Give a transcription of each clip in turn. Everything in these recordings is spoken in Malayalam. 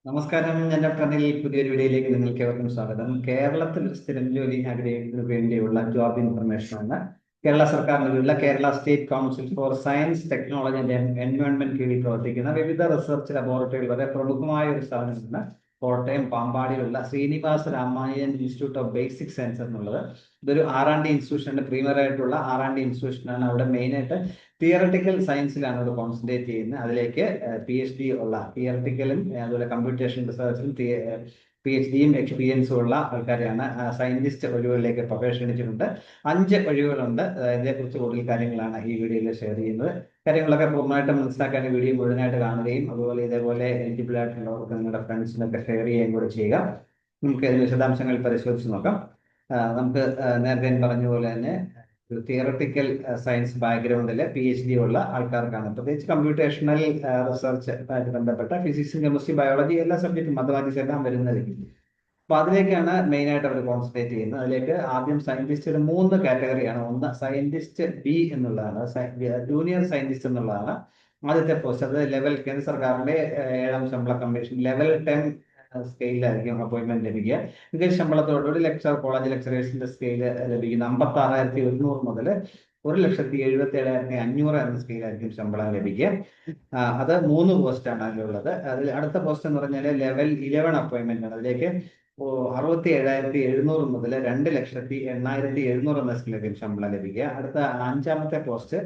നമസ്കാരം, ഞാൻ ഡോക്ടർ അനിൽ. പുതിയൊരു വീഡിയോയിലേക്ക് നിങ്ങൾക്ക് ഏവർക്കും സ്വാഗതം. കേരളത്തിൽ സ്ഥിരം ജോലി ആഗ്രഹിക്കുന്നതിന് വേണ്ടിയുള്ള ജോബ് ഇൻഫർമേഷനാണ് കേരള സർക്കാരിന് കീഴിലുള്ള Kerala state council for science, technology and environment കീഴിൽ പ്രവർത്തിക്കുന്ന വിവിധ റിസർച്ച് ലബോറട്ടറികൾ വരെ പ്രമുഖമായ ഒരു സ്ഥാപനമാണ് കോട്ടയം പാമ്പാടിയിലുള്ള Srinivasa Ramayan institute of basic science എന്നുള്ളത്. ഇതൊരു R&D ഇൻസ്റ്റിറ്റ്യൂഷനാണ്, പ്രീമിയർ ആയിട്ടുള്ള R&D ഇൻസ്റ്റിറ്റ്യൂഷനാണ്. അവിടെ മെയിനായിട്ട് തിയറട്ടിക്കൽ സയൻസിലാണ് അത് കോൺസെൻട്രേറ്റ് ചെയ്യുന്നത്. അതിലേക്ക് PhD ഉള്ള തിയറട്ടിക്കലും അതുപോലെ കമ്പ്യൂട്ടേഷൻ റിസർച്ചിലും PhDയും എക്സ്പീരിയൻസും ഉള്ള ആൾക്കാരെയാണ് സയന്റിസ്റ്റ് ഒഴിവുകളിലേക്ക് ക്ഷണിച്ചിട്ടുണ്ട്. 5 ഒഴിവുകളുണ്ട്. ഇതിനെക്കുറിച്ച് കൂടുതൽ കാര്യങ്ങളാണ് ഈ വീഡിയോയിൽ ഷെയർ ചെയ്യുന്നത്. കാര്യങ്ങളൊക്കെ പൂർണ്ണമായിട്ട് മനസ്സിലാക്കാൻ വീഡിയോ മുഴുവനായിട്ട് കാണുകയും അതുപോലെ ഇതേപോലെ എലിജിബിൾ ആയിട്ടുള്ളവർക്ക് നിങ്ങളുടെ ഫ്രണ്ട്സിനൊക്കെ ഷെയർ ചെയ്യുകയും കൂടെ ചെയ്യുക. നമുക്ക് ഇതിന്റെ വിശദാംശങ്ങൾ പരിശോധിച്ച് നോക്കാം. നമുക്ക് നേരത്തെ പറഞ്ഞ പോലെ തന്നെ ഒരു തിയറട്ടിക്കൽ സയൻസ് ബാക്ക്ഗ്രൗണ്ടിൽ PhD ഉള്ള ആൾക്കാർക്കാണ്, പ്രത്യേകിച്ച് കമ്പ്യൂട്ടേഷണൽ റിസർച്ച് ആയിട്ട് ബന്ധപ്പെട്ട ഫിസിക്സ്, കെമിസ്ട്രി, ബയോളജി എല്ലാ സബ്ജക്റ്റും, മാത്തമാറ്റിക്സ് എല്ലാം വരുന്നതായിരിക്കും. അപ്പൊ അതിലേക്കാണ് മെയിൻ ആയിട്ട് അവർ കോൺസെൻട്രേറ്റ് ചെയ്യുന്നത്. അതിലേക്ക് ആദ്യം സയന്റിസ്റ്റുടെ 3 കാറ്റഗറിയാണ്. ഒന്ന് സയന്റിസ്റ്റ് B എന്നുള്ളതാണ്, ജൂനിയർ സയന്റിസ്റ്റ് എന്നുള്ളതാണ് ആദ്യത്തെ പോസ്റ്റ്. അത് ലെവൽ കേന്ദ്ര സർക്കാരിന്റെ 7ാം ശമ്പള കമ്മീഷൻ ലെവൽ 10 സ്കെയിലായിരിക്കും അപ്പോയിന്റ്മെന്റ് ലഭിക്കുക. മികച്ച ശമ്പളത്തോടുകൂടി കോളേജ് ലെക്ചറേഴ്സിന്റെ സ്കെയിൽ ലഭിക്കുന്ന 56,100 മുതൽ 1,77,500 എന്ന സ്കെയിലായിരിക്കും ശമ്പളം ലഭിക്കുക. അത് 3 പോസ്റ്റാണ് അതിലുള്ളത്. അതിൽ അടുത്ത പോസ്റ്റ് എന്ന് പറഞ്ഞാൽ ലെവൽ 11 അപ്പോയിന്റ്മെന്റ് ആണ്. അതിലേക്ക് 67,700 മുതൽ 2,08,700 എന്ന സ്കെയിലായിരിക്കും ശമ്പളം ലഭിക്കുക. അടുത്ത 5ാമത്തെ പോസ്റ്റ്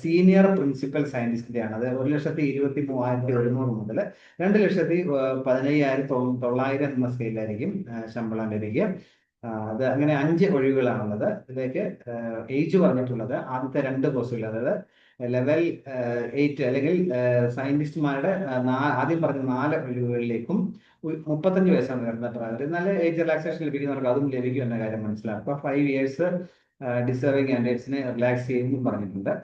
സീനിയർ പ്രിൻസിപ്പൽ സയന്റിസ്റ്റിന്റെ ആണ്. അത് 1,23,100 മുതൽ 2,15,900 എന്ന സ്കെയിലായിരിക്കും ശമ്പളം ലഭിക്കുക. അത് അങ്ങനെ 5 ഒഴിവുകളാണുള്ളത്. ഇതിലേക്ക് ഏജ് പറഞ്ഞിട്ടുള്ളത് ആദ്യത്തെ 2 പോസ്റ്റുകൾ, അതായത് ലെവൽ 8 അല്ലെങ്കിൽ സയന്റിസ്റ്റുമാരുടെ ആദ്യം പറഞ്ഞ 4 ഒഴിവുകളിലേക്കും 35 വയസ്സാണ് വരുന്ന പ്രായം. നല്ല ഏജ് റിലാക്സേഷൻ ലഭിക്കുന്നവർക്ക് അതും ലഭിക്കും എന്ന കാര്യം മനസ്സിലാക്കുക. 5 years ഡിസേർവിംഗ് കാൻഡിഡേറ്റ്സിനെ റിലാക്സ് ചെയ്യുമെന്നും പറഞ്ഞിട്ടുണ്ട്.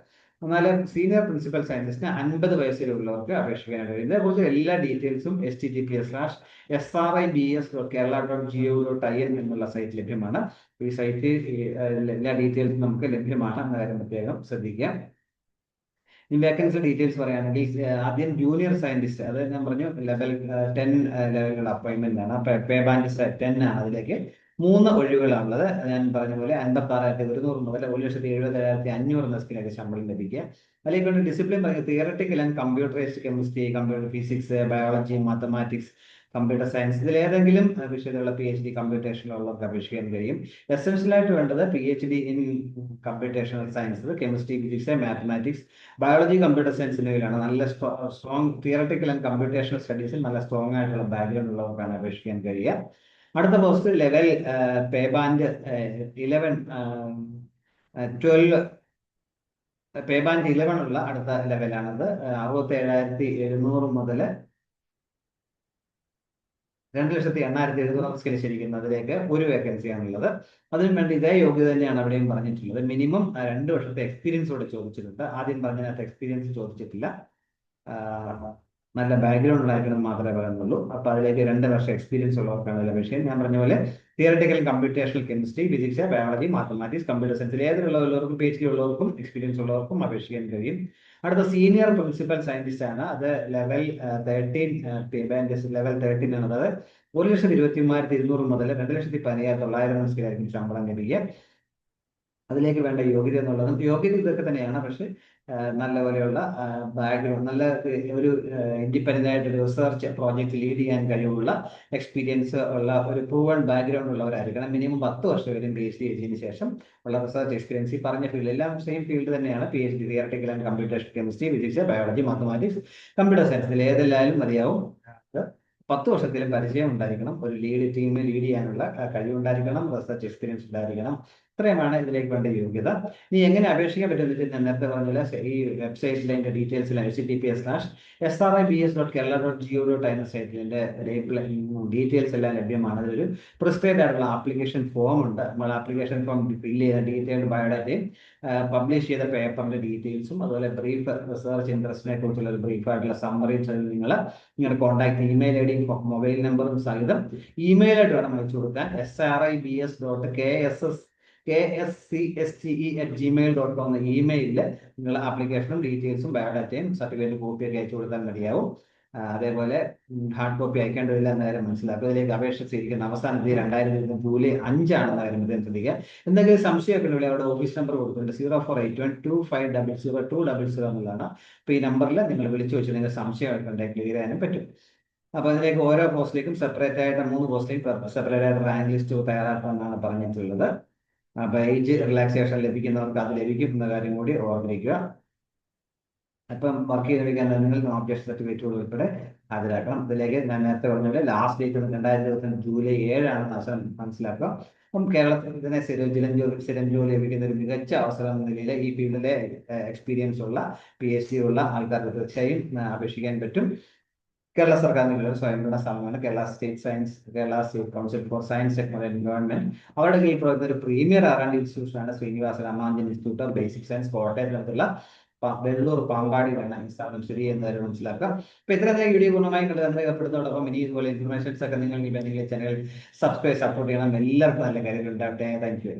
എന്നാൽ സീനിയർ പ്രിൻസിപ്പൽ സയന്റിസ്റ്റിന് 50 വയസ്സിലുള്ളവർക്ക് അപേക്ഷിക്കാൻ കഴിയും. ഇതിനെക്കുറിച്ച് എല്ലാ ഡീറ്റെയിൽസും https:sribs.kerala.go.in എന്നുള്ള സൈറ്റ് ലഭ്യമാണ്. ഈ സൈറ്റ് എല്ലാ ഡീറ്റെയിൽസും നമുക്ക് ലഭ്യമാണ് എന്ന കാര്യം പ്രത്യേകം ശ്രദ്ധിക്കാം. ഈ വേക്കൻസി ഡീറ്റെയിൽസ് പറയുകയാണെങ്കിൽ ആദ്യം ജൂനിയർ സയന്റിസ്റ്റ്, അത് ഞാൻ പറഞ്ഞു ലെവൽ 10 ലെവലുള്ള അപ്പോയിന്റ്മെന്റ് ആണ്. പേ ബാൻഡ് 10 ആണ്. അതിലേക്ക് 3 ഒഴിവുകളാണുള്ളത്. ഞാൻ പറഞ്ഞ പോലെ 56,100 മുതൽ 1,77,500 എന്ന സ്കെയിലൊക്കെ ശമ്പളം ലഭിക്കുക. അതിലേക്ക് ഡിസിപ്ലിൻ പറയുന്നത് theoretical and computerised chemistry, computer physics, biology, mathematics, computer science, ഇതിൽ ഏതെങ്കിലും വിഷയത്തിലുള്ള PhD കമ്പ്യൂട്ടേഷനിലുള്ളവർക്ക് അപേക്ഷിക്കാൻ കഴിയും. എസെൻഷ്യൽ ആയിട്ട് വേണ്ടത് PhD in computational science, chemistry, physics, mathematics, biology, computer science എന്നിവയിലാണ്. നല്ല സ്ട്രോങ് തിയറട്ടിക്കൽ ആൻഡ് കമ്പ്യൂട്ടേഷണൽ സ്റ്റഡീസിൽ നല്ല സ്ട്രോങ് ആയിട്ടുള്ള ബാക്ക്ഗ്രൗണ്ട് ഉള്ളവർക്കാണ് അപേക്ഷിക്കാൻ കഴിയുക. അടുത്ത പോസ്റ്റ് ലെവൽ പേ ബാൻഡ് 11 12 പേ ബാൻഡ് 11 ഉള്ള അടുത്ത ലെവലാണത്. 67,700 മുതൽ 2,08,700 സ്കെയിൽ ശരിക്കുന്നത്. അതിലേക്ക് 1 വേക്കൻസിയാണുള്ളത്. അതിനു വേണ്ടി ഇതേ യോഗ്യത തന്നെയാണ് അവിടെയും പറഞ്ഞിട്ടുള്ളത്. മിനിമം 2 വർഷത്തെ എക്സ്പീരിയൻസ് കൂടെ ചോദിച്ചിട്ടുണ്ട്. ആദ്യം പറഞ്ഞതിനകത്ത് എക്സ്പീരിയൻസ് ചോദിച്ചിട്ടില്ല, നല്ല ബാക്ക്ഗ്രൗണ്ട് ഉണ്ടായിരിക്കണം മാത്രമേ പറയുന്നുള്ളൂ. അപ്പൊ അതിലേക്ക് 2 വർഷം എക്സ്പീരിയൻസ് ഉള്ളവർക്കാണ് അതിൽ അപേക്ഷിക്കാൻ. ഞാൻ പറഞ്ഞ പോലെ theoretical computational chemistry, physics, biology, mathematics, computer സയൻസിൽ ഏതിലുള്ളവർക്കും PhD ഉള്ളവർക്കും എക്സ്പീരിയൻസ് ഉള്ളവർക്കും അപേക്ഷിക്കാൻ കഴിയും. അടുത്ത സീനിയർ പ്രിൻസിപ്പൽ സയന്റിസ്റ്റ് ആണ്. അത് ലെവൽ 13 ലെവൽ 13 ആണ്. അത് 1,23,200 മുതൽ 2,15,900 സ്കെയിലായിരിക്കും ശമ്പളം ലഭിക്കുക. അതിലേക്ക് വേണ്ട യോഗ്യത എന്നുള്ളതും യോഗ്യത ഇതൊക്കെ തന്നെയാണ്. പക്ഷെ നല്ലപോലെയുള്ള ബാക്ക്ഗ്രൗണ്ട്, നല്ല ഒരു ഇൻഡിപെൻഡന്റ് ആയിട്ട് റിസർച്ച് പ്രോജക്റ്റ് ലീഡ് ചെയ്യാൻ കഴിവുള്ള എക്സ്പീരിയൻസ് ഉള്ള ഒരു പ്രൂവൺ ബാക്ക്ഗ്രൗണ്ട് ഉള്ളവരായിരിക്കണം. മിനിമം 10 വർഷം വരും PhD ചെയ്തതിനു ശേഷം ഉള്ള റിസർച്ച് എക്സ്പീരിയൻസ്. ഈ പറഞ്ഞ ഫീൽഡ് എല്ലാം സെയിം ഫീൽഡ് തന്നെയാണ്. PhD theoretical and computation chemistry, physics, biology, mathematics, computer സയൻസിൽ ഏതെല്ലായാലും മതിയാവും. 10 വർഷത്തിലും പരിചയം ഉണ്ടായിരിക്കണം. ഒരു ടീമിനെ ലീഡ് ചെയ്യാനുള്ള കഴിവുണ്ടായിരിക്കണം. റിസർച്ച് എക്സ്പീരിയൻസ് ഉണ്ടായിരിക്കണം. ഇത്രയുമാണ് ഇതിലേക്ക് വേണ്ട യോഗ്യത. ഇനി എങ്ങനെ അപേക്ഷിക്കാൻ പറ്റുമെന്ന് ഞാൻ നേരത്തെ പറഞ്ഞില്ല. ഈ വെബ്സൈറ്റിലെ അതിന്റെ ഡീറ്റെയിൽസിൽ https:/sribs.kerala.go.in എന്ന സൈറ്റിന്റെ ഡീറ്റെയിൽസ് എല്ലാം ലഭ്യമാണ്. അതിലൊരു പ്രിസ്ക്രൈബ് ആയിട്ടുള്ള ആപ്ലിക്കേഷൻ ഫോം ഉണ്ട്. നമ്മൾ ആപ്ലിക്കേഷൻ ഫോം ഫില്ല് ചെയ്ത ഡീറ്റെയിൽഡ് ബയോഡാറ്റയും പബ്ലിഷ് ചെയ്ത പേപ്പറിന്റെ ഡീറ്റെയിൽസും അതുപോലെ ബ്രീഫ് റിസർച്ച് ഇൻട്രസ്റ്റിനെ കുറിച്ചുള്ള ഒരു ബ്രീഫ് ആയിട്ടുള്ള സമ്മറിയും നിങ്ങൾ നിങ്ങളുടെ കോൺടാക്ട് ഇമെയിൽ ID യും മൊബൈൽ നമ്പറും സഹിതം ഇമെയിലായിട്ട് വേണം അയച്ചു കൊടുക്കാൻ. sribs.kscste@gmail.com എന്ന ഇമെയിലിൽ നിങ്ങൾ ആപ്ലിക്കേഷനും ഡീറ്റെയിൽസും ബയോഡാറ്റയും സർട്ടിഫിക്കറ്റ് കോപ്പിയൊക്കെ അയച്ചു കൊടുത്താൽ മതിയാവും. അതേപോലെ ഹാർഡ് കോപ്പി അയക്കേണ്ടതില്ല എന്ന കാര്യം മനസ്സിലാക്കുക. ഇതിലേക്ക് അപേക്ഷ സ്വീകരിക്കുന്ന അവസാന തീയതി 2020 ജൂലൈ 5 കാര്യം പ്രത്യേകം ശ്രദ്ധിക്കുക. എന്തെങ്കിലും സംശയമൊക്കെ ഉണ്ടെങ്കിൽ അവിടെ ഓഫീസ് നമ്പർ കൊടുക്കുന്നുണ്ട് 048125000200 എന്നുള്ളതാണ്. അപ്പോൾ ഈ നമ്പറിൽ നിങ്ങൾ വിളിച്ചു വെച്ച് നിങ്ങൾ സംശയമൊക്കെ ഉണ്ടെങ്കിൽ ക്ലിയർ ചെയ്യാനും പറ്റും. അപ്പോൾ അതിലേക്ക് ഓരോ പോസ്റ്റിലേക്കും സെപ്പറേറ്റ് ആയിട്ട് 3 പോസ്റ്റിലേക്കും സെപ്പറേറ്റ് ആയിട്ട് റാങ്ക് ലിസ്റ്റ് തയ്യാറാക്കാമെന്നാണ് പറഞ്ഞിട്ടുള്ളത്. അപ്പോൾ ഏജ് റിലാക്സേഷൻ ലഭിക്കുന്നവർക്ക് അത് ലഭിക്കും എന്ന കാര്യം കൂടി ഓർമ്മിക്കുക. അപ്പം വർക്ക് ചെയ്തിരിക്കാൻ നിങ്ങൾ ഓബ്ജക്ഷൻ സർട്ടിഫിക്കറ്റുകൾ ഉൾപ്പെടെ ഹാജരാക്കണം. ഇതിലേക്ക് ഞാൻ നേരത്തെ പറഞ്ഞ ലാസ്റ്റ് ഡേറ്റ് 2020 ജൂലൈ 7 മനസ്സിലാക്കുക. അപ്പം കേരളത്തിൽ തന്നെ സ്ഥിരം ജോലി ലഭിക്കുന്ന ഒരു മികച്ച അവസരം എന്ന നിലയിൽ ഈ ഫീൽഡിലെ എക്സ്പീരിയൻസ് ഉള്ള PhD ഉള്ള ആൾക്കാർക്ക് തീർച്ചയായും അപേക്ഷിക്കാൻ പറ്റും. കേരള സർക്കാരിനുള്ള ഒരു സ്വയംഭരണ സ്ഥാപനമാണ് Kerala state council for science technology and government. അവരുടെ കീഴിൽ പ്രവർത്തിക്കുന്ന ഒരു പ്രീമിയർ R&D ഇൻസ്റ്റിറ്റ്യൂഷനാണ് Srinivasa Ramanujan institute of basic science, കോട്ടയത്തിനടുത്തുള്ള വെള്ളൂർ പാമ്പാടിയിലാണ് ഈ സ്ഥാപനം സ്ഥിതി ചെയ്യുന്നവരെ മനസ്സിലാക്കുക. അപ്പൊ ഇത്രയും വീഡിയോ പൂർണ്ണമായും കണ്ടുതന്നതോടൊപ്പം ഇനി ഇതുപോലെ ഇൻഫർമേഷൻസ് ഒക്കെ നിങ്ങൾ ഈ ചാനൽ സബ്സ്ക്രൈബ് സപ്പോർട്ട് ചെയ്യണം. എല്ലാവർക്കും നല്ല കാര്യങ്ങൾ ഉണ്ടാവട്ടെ. Thank you.